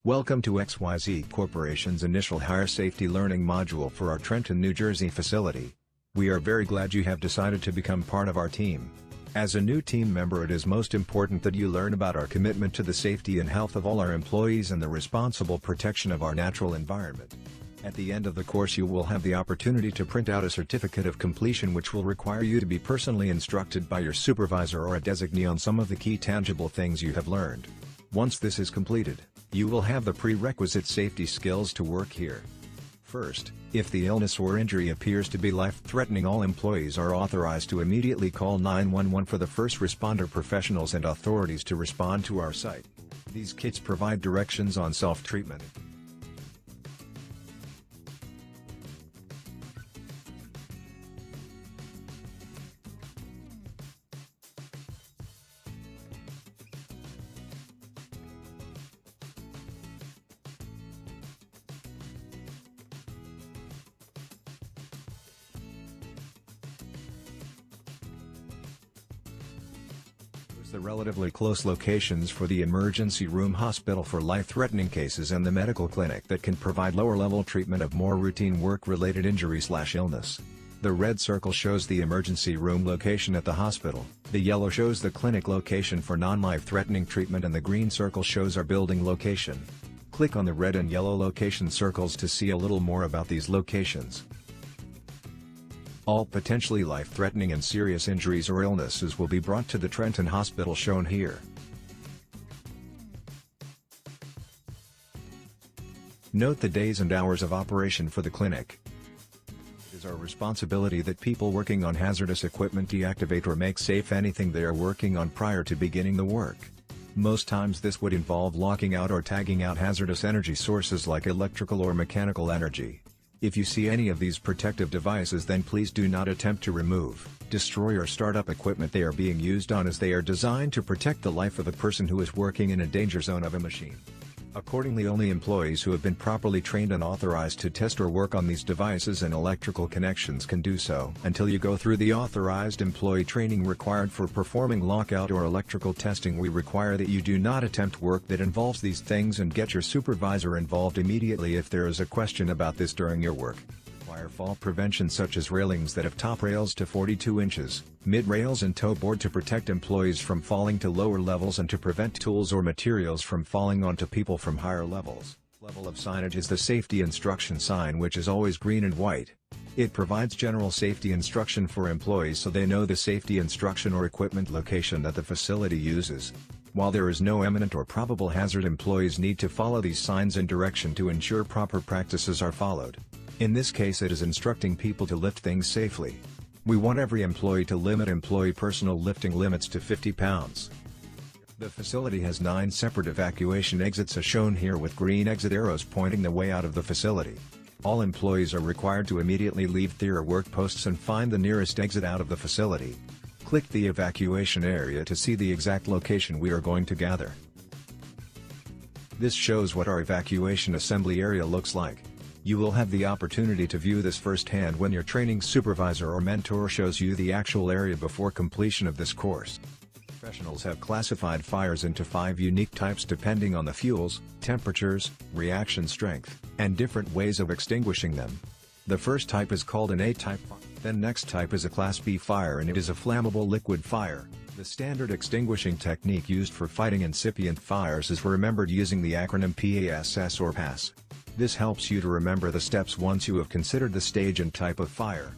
Welcome to XYZ Corporation's initial Hire Safety Learning module for our Trenton, New Jersey facility. We are very glad you have decided to become part of our team. As a new team member, it is most important that you learn about our commitment to the safety and health of all our employees and the responsible protection of our natural environment. At the end of the course, you will have the opportunity to print out a certificate of completion, which will require you to be personally instructed by your supervisor or a designee on some of the key tangible things you have learned. Once this is completed, you will have the prerequisite safety skills to work here. First, if the illness or injury appears to be life-threatening, all employees are authorized to immediately call 911 for the first responder professionals and authorities to respond to our site. These kits provide directions on self-treatment. The relatively close locations for the emergency room, hospital for life-threatening cases, and the medical clinic that can provide lower-level treatment of more routine work-related injury/illness. The red circle shows the emergency room location at the hospital, the yellow shows the clinic location for non-life-threatening treatment, and the green circle shows our building location. Click on the red and yellow location circles to see a little more about these locations. All potentially life-threatening and serious injuries or illnesses will be brought to the Trenton Hospital shown here. Note the days and hours of operation for the clinic. It is our responsibility that people working on hazardous equipment deactivate or make safe anything they are working on prior to beginning the work. Most times this would involve locking out or tagging out hazardous energy sources like electrical or mechanical energy. If you see any of these protective devices, then please do not attempt to remove, destroy, or start up equipment they are being used on, as they are designed to protect the life of a person who is working in a danger zone of a machine. Accordingly, only employees who have been properly trained and authorized to test or work on these devices and electrical connections can do so. Until you go through the authorized employee training required for performing lockout or electrical testing, we require that you do not attempt work that involves these things, and get your supervisor involved immediately if there is a question about this during your work. Require fall prevention, such as railings that have top rails to 42 inches, mid rails, and toe board to protect employees from falling to lower levels and to prevent tools or materials from falling onto people from higher levels. Level of signage is the safety instruction sign, which is always green and white. It provides general safety instruction for employees so they know the safety instruction or equipment location that the facility uses. While there is no imminent or probable hazard, employees need to follow these signs and direction to ensure proper practices are followed. In this case, it is instructing people to lift things safely. We want every employee to limit employee personal lifting limits to 50 pounds. The facility has 9 separate evacuation exits as shown here, with green exit arrows pointing the way out of the facility. All employees are required to immediately leave their work posts and find the nearest exit out of the facility. Click the evacuation area to see the exact location we are going to gather. This shows what our evacuation assembly area looks like. You will have the opportunity to view this firsthand when your training supervisor or mentor shows you the actual area before completion of this course. Professionals have classified fires into 5 unique types depending on the fuels, temperatures, reaction strength, and different ways of extinguishing them. The first type is called an A-type fire. Then next type is a Class B fire, and it is a flammable liquid fire. The standard extinguishing technique used for fighting incipient fires is remembered using the acronym PASS or PASS. This helps you to remember the steps once you have considered the stage and type of fire.